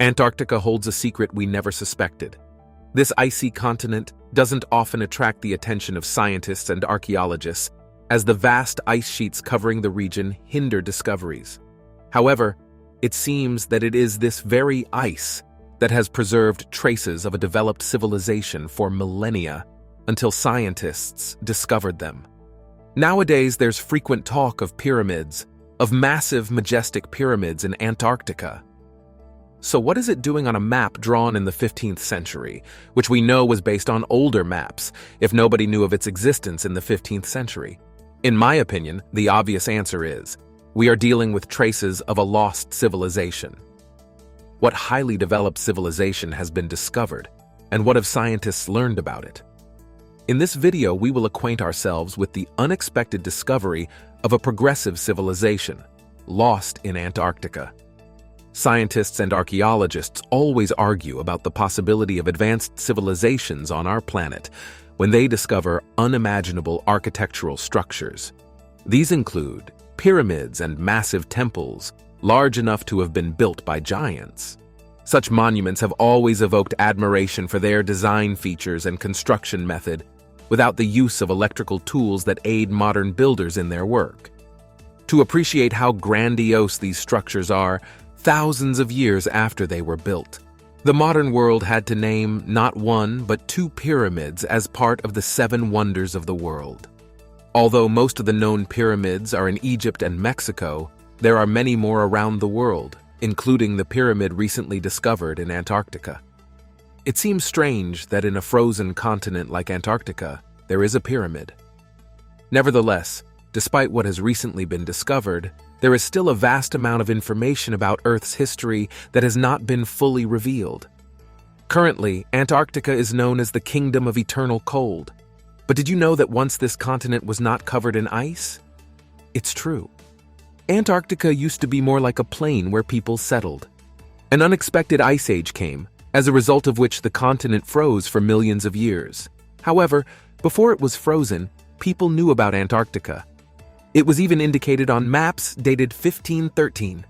Antarctica holds a secret we never suspected. This icy continent doesn't often attract the attention of scientists and archaeologists, as the vast ice sheets covering the region hinder discoveries. However, it seems that it is this very ice that has preserved traces of a developed civilization for millennia until scientists discovered them. Nowadays, there's frequent talk of pyramids, of massive, majestic pyramids in Antarctica. So what is it doing on a map drawn in the 15th century, which we know was based on older maps, if nobody knew of its existence in the 15th century? In my opinion, the obvious answer is, we are dealing with traces of a lost civilization. What highly developed civilization has been discovered, and what have scientists learned about it? In this video, we will acquaint ourselves with the unexpected discovery of a progressive civilization, lost in Antarctica. Scientists and archaeologists always argue about the possibility of advanced civilizations on our planet when they discover unimaginable architectural structures. These include pyramids and massive temples, large enough to have been built by giants. Such monuments have always evoked admiration for their design features and construction method, without the use of electrical tools that aid modern builders in their work. To appreciate how grandiose these structures are, thousands of years after they were built, the modern world had to name not one but two pyramids as part of the 7 wonders of the world. Although most of the known pyramids are in Egypt and Mexico, there are many more around the world, including the pyramid recently discovered in Antarctica. It seems strange that in a frozen continent like Antarctica, there is a pyramid. Nevertheless, despite what has recently been discovered, there is still a vast amount of information about Earth's history that has not been fully revealed. Currently, Antarctica is known as the Kingdom of Eternal Cold. But did you know that once this continent was not covered in ice? It's true. Antarctica used to be more like a plain where people settled. An unexpected ice age came, as a result of which the continent froze for millions of years. However, before it was frozen, people knew about Antarctica. It was even indicated on maps dated 1513.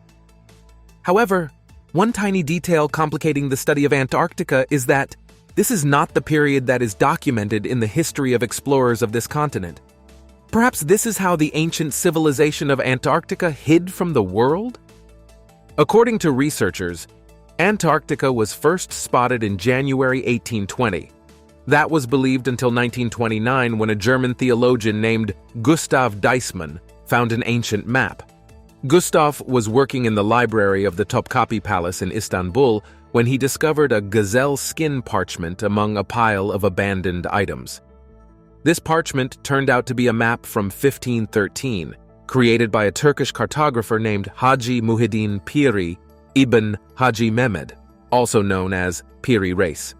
However, one tiny detail complicating the study of Antarctica is that this is not the period that is documented in the history of explorers of this continent. Perhaps this is how the ancient civilization of Antarctica hid from the world? According to researchers, Antarctica was first spotted in January 1820. That was believed until 1929 when a German theologian named Gustav Deissmann found an ancient map. Gustav was working in the library of the Topkapi Palace in Istanbul when he discovered a gazelle skin parchment among a pile of abandoned items. This parchment turned out to be a map from 1513, created by a Turkish cartographer named Haji Muhyiddin Piri ibn Haji Mehmed, also known as Piri Reis.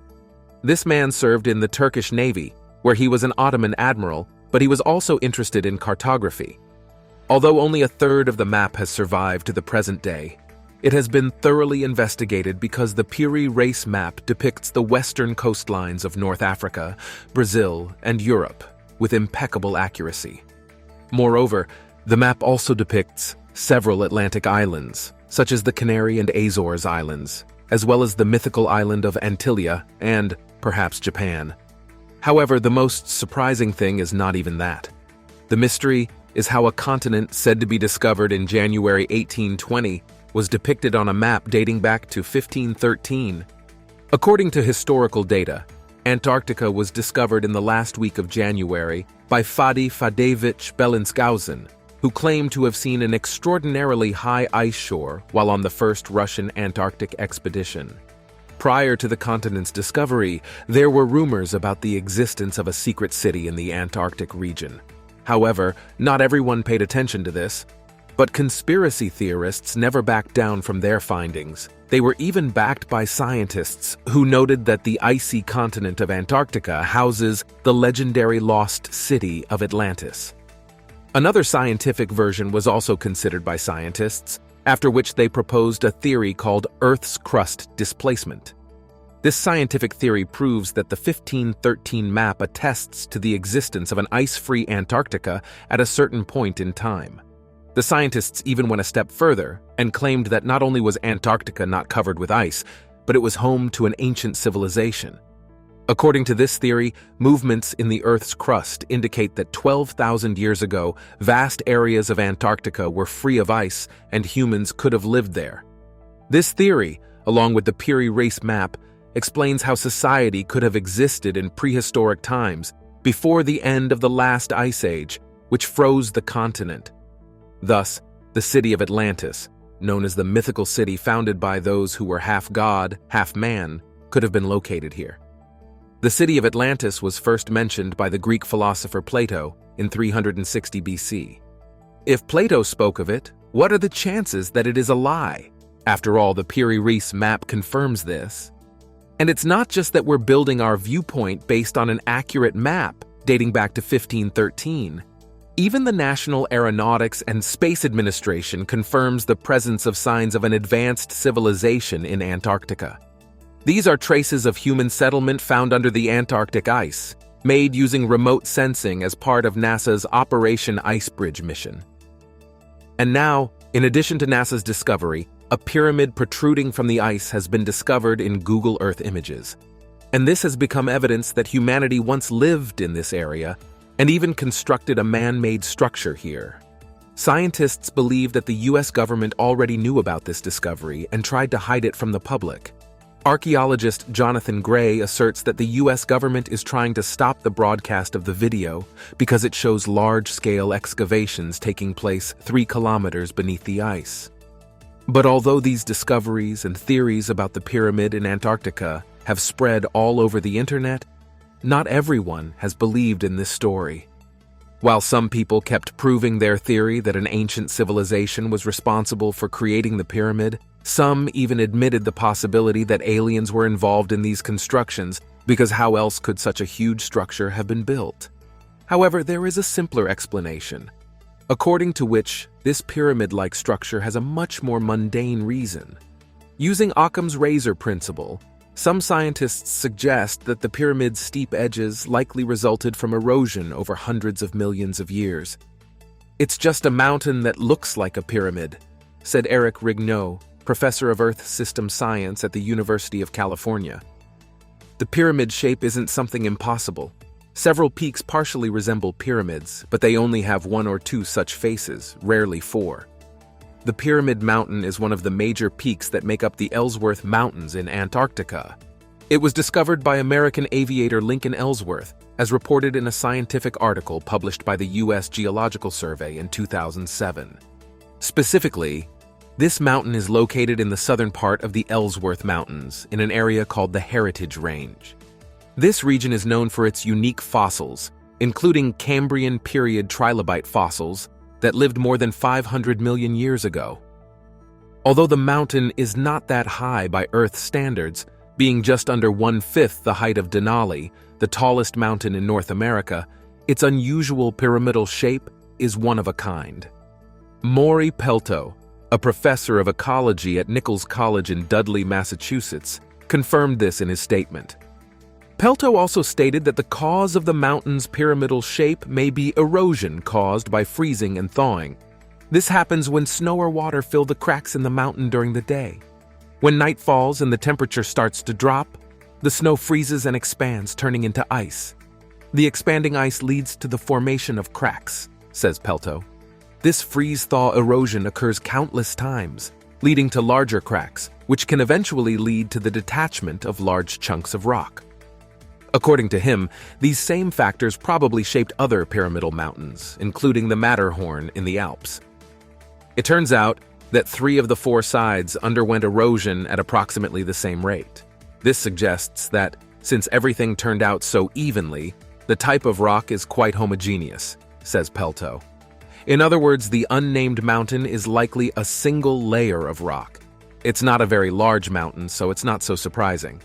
This man served in the Turkish Navy, where he was an Ottoman admiral, but he was also interested in cartography. Although only a third of the map has survived to the present day, it has been thoroughly investigated because the Piri Reis map depicts the western coastlines of North Africa, Brazil, and Europe with impeccable accuracy. Moreover, the map also depicts several Atlantic islands, such as the Canary and Azores Islands, as well as the mythical island of Antillia and, perhaps, Japan. However, the most surprising thing is not even that. The mystery is how a continent said to be discovered in January 1820 was depicted on a map dating back to 1513. According to historical data, Antarctica was discovered in the last week of January by Fadi Fadevich Bellinghausen, who claimed to have seen an extraordinarily high ice shore while on the first Russian Antarctic expedition. Prior to the continent's discovery, there were rumors about the existence of a secret city in the Antarctic region. However, not everyone paid attention to this. But conspiracy theorists never backed down from their findings. They were even backed by scientists who noted that the icy continent of Antarctica houses the legendary lost city of Atlantis. Another scientific version was also considered by scientists, after which they proposed a theory called Earth's crust displacement. This scientific theory proves that the 1513 map attests to the existence of an ice-free Antarctica at a certain point in time. The scientists even went a step further and claimed that not only was Antarctica not covered with ice, but it was home to an ancient civilization. According to this theory, movements in the Earth's crust indicate that 12,000 years ago, vast areas of Antarctica were free of ice and humans could have lived there. This theory, along with the Piri Reis map, explains how society could have existed in prehistoric times before the end of the last ice age, which froze the continent. Thus, the city of Atlantis, known as the mythical city founded by those who were half god, half man, could have been located here. The city of Atlantis was first mentioned by the Greek philosopher Plato in 360 BC. If Plato spoke of it, what are the chances that it is a lie? After all, the Piri Reis map confirms this. And it's not just that we're building our viewpoint based on an accurate map dating back to 1513. Even the National Aeronautics and Space Administration confirms the presence of signs of an advanced civilization in Antarctica. These are traces of human settlement found under the Antarctic ice, made using remote sensing as part of NASA's Operation Icebridge mission. And now, in addition to NASA's discovery, a pyramid protruding from the ice has been discovered in Google Earth images. And this has become evidence that humanity once lived in this area and even constructed a man-made structure here. Scientists believe that the US government already knew about this discovery and tried to hide it from the public. Archaeologist Jonathan Gray asserts that the US government is trying to stop the broadcast of the video because it shows large-scale excavations taking place 3 kilometers beneath the ice. But although these discoveries and theories about the pyramid in Antarctica have spread all over the internet, not everyone has believed in this story. While some people kept proving their theory that an ancient civilization was responsible for creating the pyramid, some even admitted the possibility that aliens were involved in these constructions, because how else could such a huge structure have been built? However, there is a simpler explanation, according to which this pyramid-like structure has a much more mundane reason. Using Occam's razor principle, some scientists suggest that the pyramid's steep edges likely resulted from erosion over hundreds of millions of years. "It's just a mountain that looks like a pyramid," said Eric Rigneau, professor of Earth System Science at the University of California. "The pyramid shape isn't something impossible. Several peaks partially resemble pyramids, but they only have 1 or 2 such faces, rarely 4. The Pyramid Mountain is one of the major peaks that make up the Ellsworth Mountains in Antarctica. It was discovered by American aviator Lincoln Ellsworth, as reported in a scientific article published by the U.S. Geological Survey in 2007. Specifically, this mountain is located in the southern part of the Ellsworth Mountains, in an area called the Heritage Range. This region is known for its unique fossils, including Cambrian period trilobite fossils that lived more than 500 million years ago. Although the mountain is not that high by Earth standards, being just under 1/5 the height of Denali, the tallest mountain in North America, its unusual pyramidal shape is one of a kind. Maury Pelto, a professor of ecology at Nichols College in Dudley, Massachusetts, confirmed this in his statement. Pelto also stated that the cause of the mountain's pyramidal shape may be erosion caused by freezing and thawing. This happens when snow or water fill the cracks in the mountain during the day. When night falls and the temperature starts to drop, the snow freezes and expands, turning into ice. The expanding ice leads to the formation of cracks, says Pelto. This freeze-thaw erosion occurs countless times, leading to larger cracks, which can eventually lead to the detachment of large chunks of rock. According to him, these same factors probably shaped other pyramidal mountains, including the Matterhorn in the Alps. It turns out that 3 of the 4 sides underwent erosion at approximately the same rate. This suggests that, since everything turned out so evenly, the type of rock is quite homogeneous, says Pelto. In other words, the unnamed mountain is likely a single layer of rock. It's not a very large mountain, so it's not so surprising.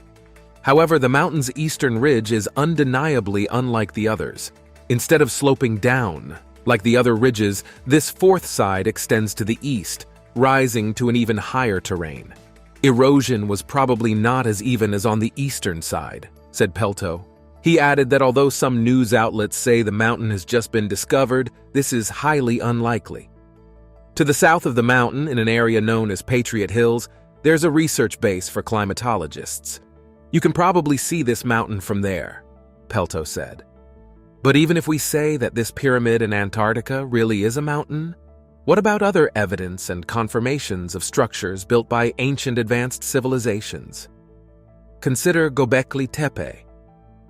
However, the mountain's eastern ridge is undeniably unlike the others. Instead of sloping down, like the other ridges, this 4th side extends to the east, rising to an even higher terrain. Erosion was probably not as even as on the eastern side, said Pelto. He added that although some news outlets say the mountain has just been discovered, this is highly unlikely. To the south of the mountain, in an area known as Patriot Hills, there's a research base for climatologists. You can probably see this mountain from there, Pelto said. But even if we say that this pyramid in Antarctica really is a mountain, what about other evidence and confirmations of structures built by ancient advanced civilizations? Consider Göbekli Tepe.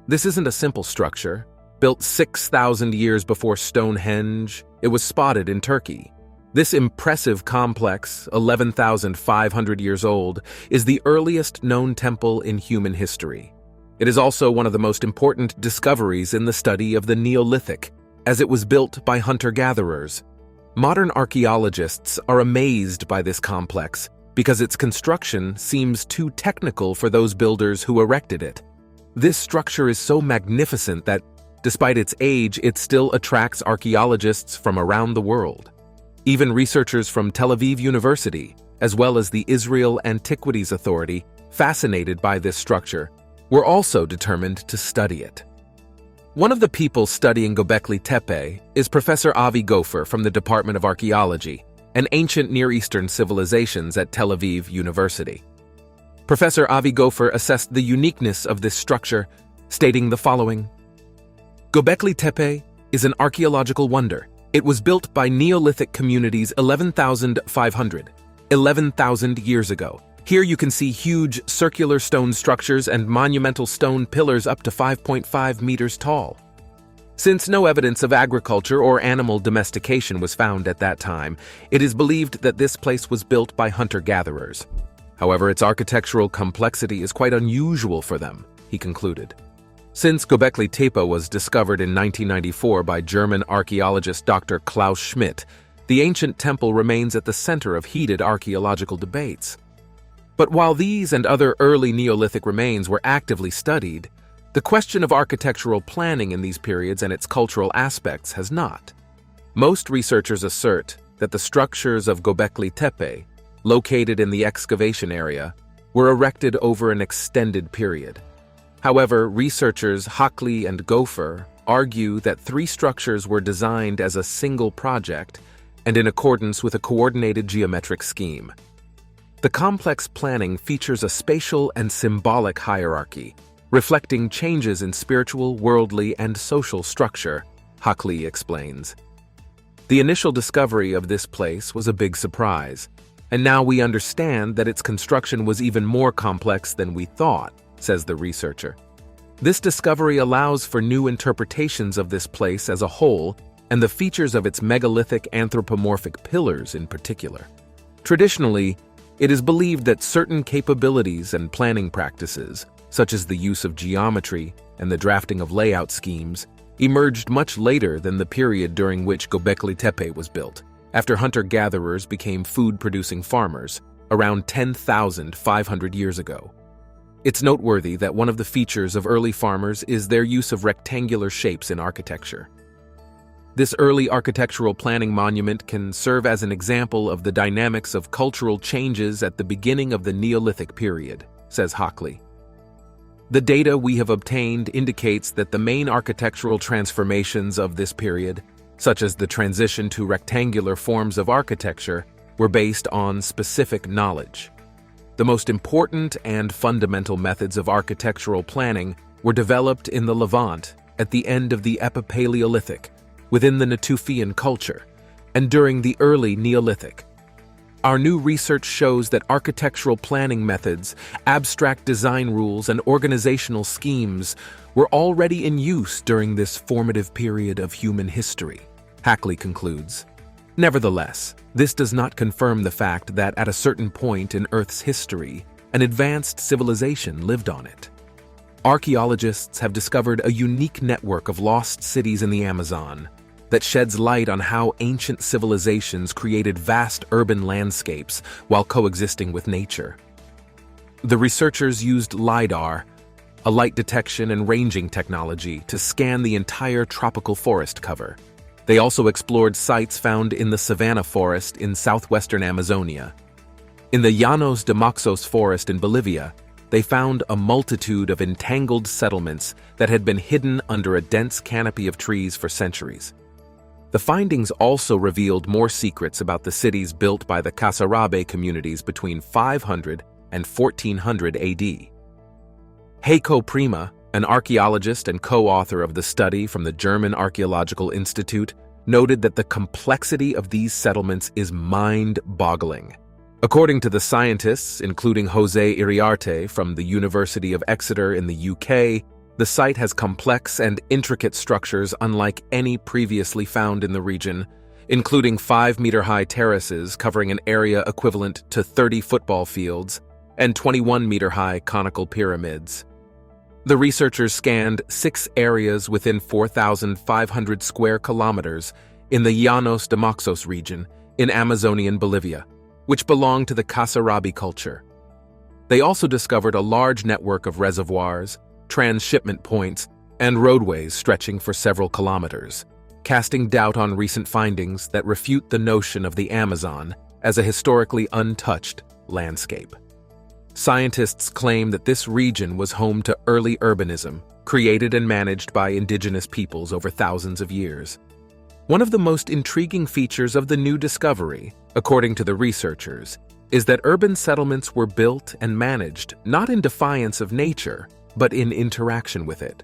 This isn't a simple structure. Built 6,000 years before Stonehenge, it was spotted in Turkey. This impressive complex, 11,500 years old, is the earliest known temple in human history. It is also one of the most important discoveries in the study of the Neolithic, as it was built by hunter-gatherers. Modern archaeologists are amazed by this complex because its construction seems too technical for those builders who erected it. This structure is so magnificent that, despite its age, it still attracts archaeologists from around the world. Even researchers from Tel Aviv University, as well as the Israel Antiquities Authority, fascinated by this structure, were also determined to study it. One of the people studying Göbekli Tepe is Professor Avi Gopher from the Department of Archaeology and Ancient Near Eastern Civilizations at Tel Aviv University. Professor Avi Gopher assessed the uniqueness of this structure, stating the following: Göbekli Tepe is an archaeological wonder. It was built by Neolithic communities 11,000 years ago. Here you can see huge circular stone structures and monumental stone pillars up to 5.5 meters tall. Since no evidence of agriculture or animal domestication was found at that time, it is believed that this place was built by hunter-gatherers. However, its architectural complexity is quite unusual for them, he concluded. Since Göbekli Tepe was discovered in 1994 by German archaeologist Dr. Klaus Schmidt, the ancient temple remains at the center of heated archaeological debates. But while these and other early Neolithic remains were actively studied, the question of architectural planning in these periods and its cultural aspects has not. Most researchers assert that the structures of Göbekli Tepe, located in the excavation area, were erected over an extended period. However, researchers Hockley and Gopher argue that 3 structures were designed as a single project and in accordance with a coordinated geometric scheme. The complex planning features a spatial and symbolic hierarchy, reflecting changes in spiritual, worldly, and social structure, Hockley explains. The initial discovery of this place was a big surprise, and now we understand that its construction was even more complex than we thought, says the researcher. This discovery allows for new interpretations of this place as a whole and the features of its megalithic anthropomorphic pillars in particular. Traditionally, it is believed that certain capabilities and planning practices, such as the use of geometry and the drafting of layout schemes, emerged much later than the period during which Göbekli Tepe was built, after hunter-gatherers became food-producing farmers, around 10,500 years ago. It's noteworthy that one of the features of early farmers is their use of rectangular shapes in architecture. This early architectural planning monument can serve as an example of the dynamics of cultural changes at the beginning of the Neolithic period, says Hockley. The data we have obtained indicates that the main architectural transformations of this period, such as the transition to rectangular forms of architecture, were based on specific knowledge. The most important and fundamental methods of architectural planning were developed in the Levant at the end of the Epipaleolithic, within the Natufian culture, and during the early Neolithic. Our new research shows that architectural planning methods, abstract design rules, and organizational schemes were already in use during this formative period of human history, Hockley concludes. Nevertheless, this does not confirm the fact that at a certain point in Earth's history, an advanced civilization lived on it. Archaeologists have discovered a unique network of lost cities in the Amazon that sheds light on how ancient civilizations created vast urban landscapes while coexisting with nature. The researchers used LiDAR, a light detection and ranging technology, to scan the entire tropical forest cover. They also explored sites found in the savanna forest in southwestern Amazonia. In the Llanos de Moxos forest in Bolivia, they found a multitude of entangled settlements that had been hidden under a dense canopy of trees for centuries. The The findings also revealed more secrets about the cities built by the Kasarabe communities between 500 and 1400 AD. Heiko Prima, an archaeologist and co-author of the study from the German Archaeological Institute, noted that the complexity of these settlements is mind-boggling. According to the scientists, including José Iriarte from the University of Exeter in the UK, the site has complex and intricate structures unlike any previously found in the region, including 5-meter-high terraces covering an area equivalent to 30 football fields and 21-meter-high conical pyramids. The researchers scanned 6 areas within 4,500 square kilometers in the Llanos de Moxos region in Amazonian Bolivia, which belong to the Kasarabe culture. They also discovered a large network of reservoirs, transshipment points, and roadways stretching for several kilometers, casting doubt on recent findings that refute the notion of the Amazon as a historically untouched landscape. Scientists claim that this region was home to early urbanism, created and managed by indigenous peoples over thousands of years. One of the most intriguing features of the new discovery, according to the researchers, is that urban settlements were built and managed not in defiance of nature, but in interaction with it.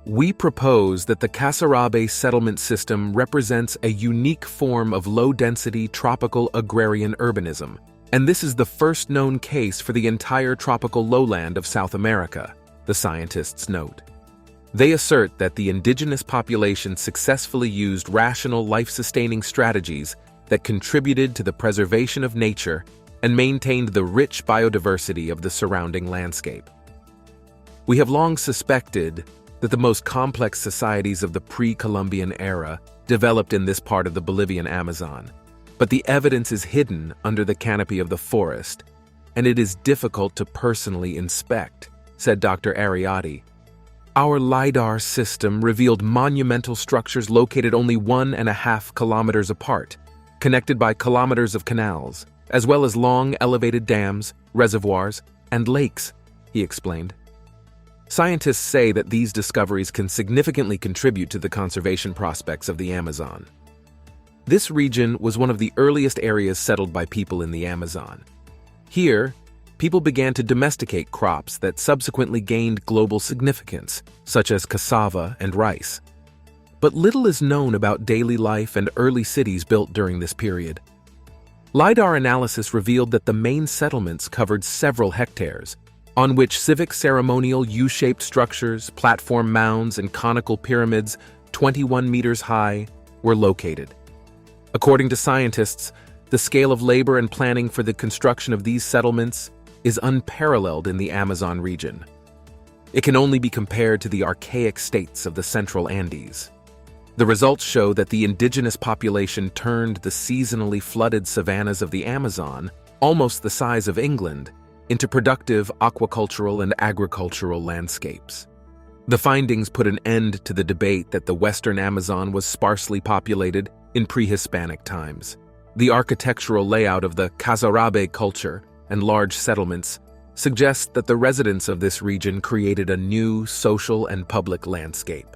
We propose that the Kasarabe settlement system represents a unique form of low-density tropical agrarian urbanism, and this is the first known case for the entire tropical lowland of South America, the scientists note. They assert that the indigenous population successfully used rational life-sustaining strategies that contributed to the preservation of nature and maintained the rich biodiversity of the surrounding landscape. We have long suspected that the most complex societies of the pre-Columbian era developed in this part of the Bolivian Amazon, but the evidence is hidden under the canopy of the forest, and it is difficult to personally inspect, said Dr. Ariati. Our LiDAR system revealed monumental structures located only 1.5 kilometers apart, connected by kilometers of canals, as well as long elevated dams, reservoirs, and lakes, he explained. Scientists say that these discoveries can significantly contribute to the conservation prospects of the Amazon. This region was one of the earliest areas settled by people in the Amazon. Here, people began to domesticate crops that subsequently gained global significance, such as cassava and rice. But little is known about daily life and early cities built during this period. LiDAR analysis revealed that the main settlements covered several hectares, on which civic ceremonial U-shaped structures, platform mounds, and conical pyramids 21 meters high were located. According to scientists, the scale of labor and planning for the construction of these settlements is unparalleled in the Amazon region. It can only be compared to the archaic states of the central Andes. The results show that the indigenous population turned the seasonally flooded savannas of the Amazon, almost the size of England, into productive aquacultural and agricultural landscapes. The findings put an end to the debate that the western Amazon was sparsely populated in pre-Hispanic times. The architectural layout of the Kasarabe culture and large settlements suggests that the residents of this region created a new social and public landscape.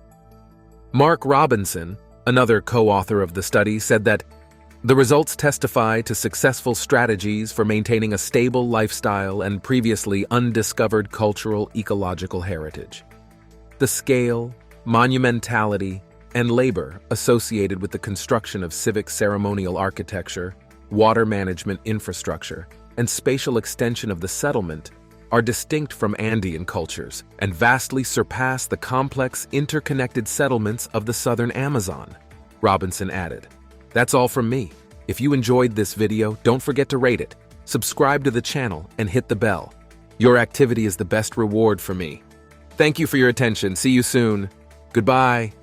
Mark Robinson, another co-author of the study, said that the results testify to successful strategies for maintaining a stable lifestyle and previously undiscovered cultural ecological heritage. The scale, monumentality, and labor associated with the construction of civic ceremonial architecture, water management infrastructure, and spatial extension of the settlement are distinct from Andean cultures and vastly surpass the complex interconnected settlements of the southern Amazon, Robinson added. That's all from me. If you enjoyed this video, don't forget to rate it, subscribe to the channel, and hit the bell. Your activity is the best reward for me. Thank you for your attention. See you soon. Goodbye.